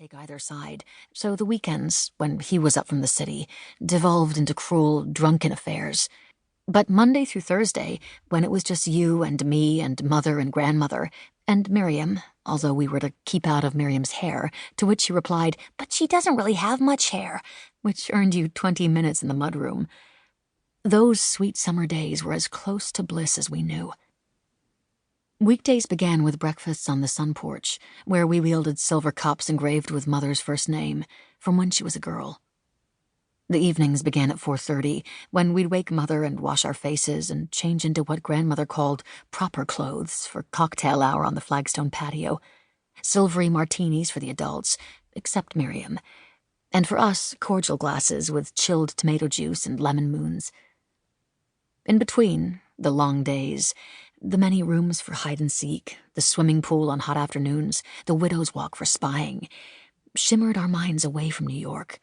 take either side, so the weekends, when he was up from the city, devolved into cruel, drunken affairs. But Monday through Thursday, when it was just you and me and mother and grandmother, and Miriam, although we were to keep out of Miriam's hair, to which she replied, "But she doesn't really have much hair," which earned you 20 minutes in the mudroom. Those sweet summer days were as close to bliss as we knew. Weekdays began with breakfasts on the sun porch, where we wielded silver cups engraved with Mother's first name, from when she was a girl. The evenings began at 4:30, when we'd wake Mother and wash our faces and change into what Grandmother called proper clothes for cocktail hour on the flagstone patio. Silvery martinis for the adults, except Miriam. And for us, cordial glasses with chilled tomato juice and lemon moons. In between, the long days, the many rooms for hide-and-seek, the swimming pool on hot afternoons, the widow's walk for spying, shimmered our minds away from New York,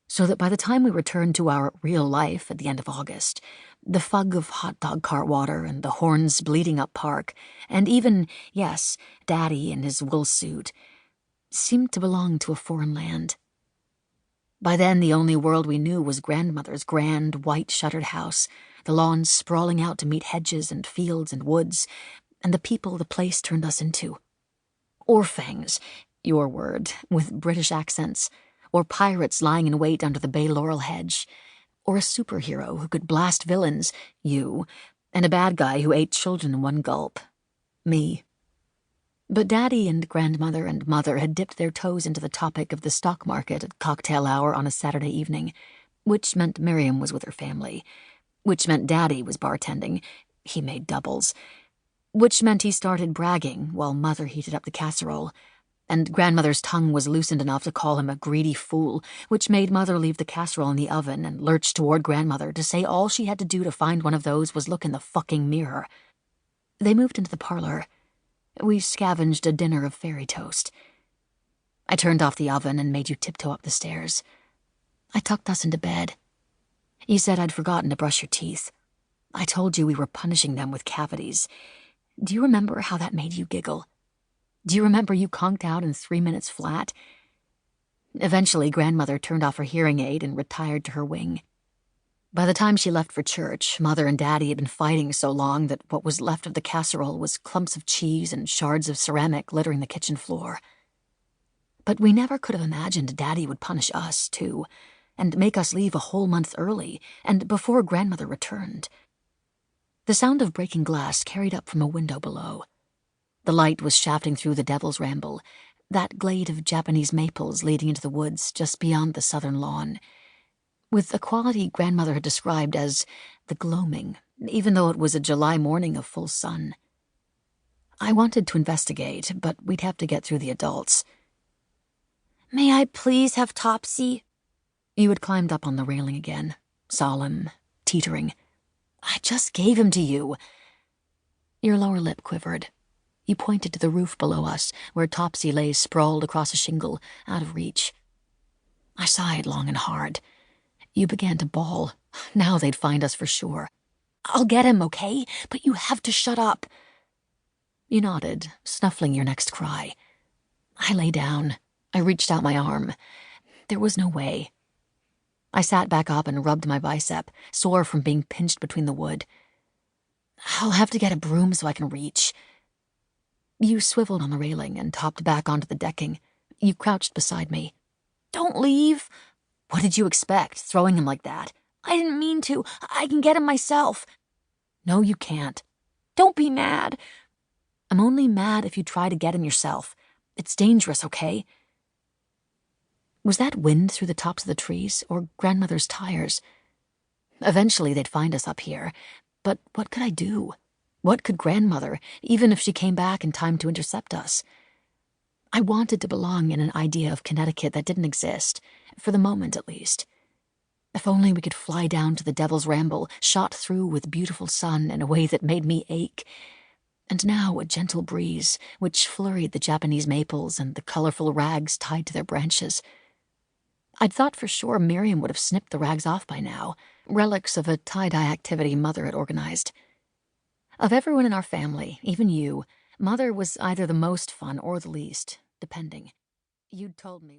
so that by the time we returned to our real life at the end of August, the fug of hot dog cart water and the horns bleeding up Park, and even, yes, Daddy in his wool suit, seemed to belong to a foreign land. By then, the only world we knew was Grandmother's grand, white-shuttered house, the lawns sprawling out to meet hedges and fields and woods, and the people the place turned us into. Orfangs, your word, with British accents, or pirates lying in wait under the bay laurel hedge, or a superhero who could blast villains, you, and a bad guy who ate children in one gulp, me. But Daddy and Grandmother and Mother had dipped their toes into the topic of the stock market at cocktail hour on a Saturday evening, which meant Miriam was with her family, which meant Daddy was bartending. He made doubles. Which meant he started bragging while Mother heated up the casserole, and Grandmother's tongue was loosened enough to call him a greedy fool, which made Mother leave the casserole in the oven and lurch toward Grandmother to say all she had to do to find one of those was look in the fucking mirror. They moved into the parlor. We scavenged a dinner of fairy toast. I turned off the oven and made you tiptoe up the stairs. I tucked us into bed. You said I'd forgotten to brush your teeth. I told you we were punishing them with cavities. Do you remember how that made you giggle? Do you remember you conked out in 3 minutes flat? Eventually, Grandmother turned off her hearing aid and retired to her wing. By the time she left for church, Mother and Daddy had been fighting so long that what was left of the casserole was clumps of cheese and shards of ceramic littering the kitchen floor. But we never could have imagined Daddy would punish us, too, and make us leave a whole month early, and before Grandmother returned. The sound of breaking glass carried up from a window below. The light was shafting through the Devil's Ramble, that glade of Japanese maples leading into the woods just beyond the southern lawn, with a quality Grandmother had described as the gloaming, even though it was a July morning of full sun. I wanted to investigate, but we'd have to get through the adults. "May I please have Topsy?" You had climbed up on the railing again, solemn, teetering. "I just gave him to you." Your lower lip quivered. You pointed to the roof below us, where Topsy lay sprawled across a shingle, out of reach. I sighed long and hard. You began to bawl. Now they'd find us for sure. "I'll get him, okay? But you have to shut up." You nodded, snuffling your next cry. I lay down. I reached out my arm. There was no way. I sat back up and rubbed my bicep, sore from being pinched between the wood. "I'll have to get a broom so I can reach." You swiveled on the railing and hopped back onto the decking. You crouched beside me. "Don't leave." "What did you expect, throwing him like that?" "I didn't mean to. I can get him myself." "No, you can't." "Don't be mad." "I'm only mad if you try to get him yourself. It's dangerous, okay?" Was that wind through the tops of the trees, or Grandmother's tires? Eventually they'd find us up here, but what could I do? What could Grandmother, even if she came back in time to intercept us? I wanted to belong in an idea of Connecticut that didn't exist, for the moment at least. If only we could fly down to the Devil's Ramble, shot through with beautiful sun in a way that made me ache. And now a gentle breeze, which flurried the Japanese maples and the colorful rags tied to their branches. I'd thought for sure Miriam would have snipped the rags off by now, relics of a tie-dye activity Mother had organized. Of everyone in our family, even you, Mother was either the most fun or the least, depending. You'd told me.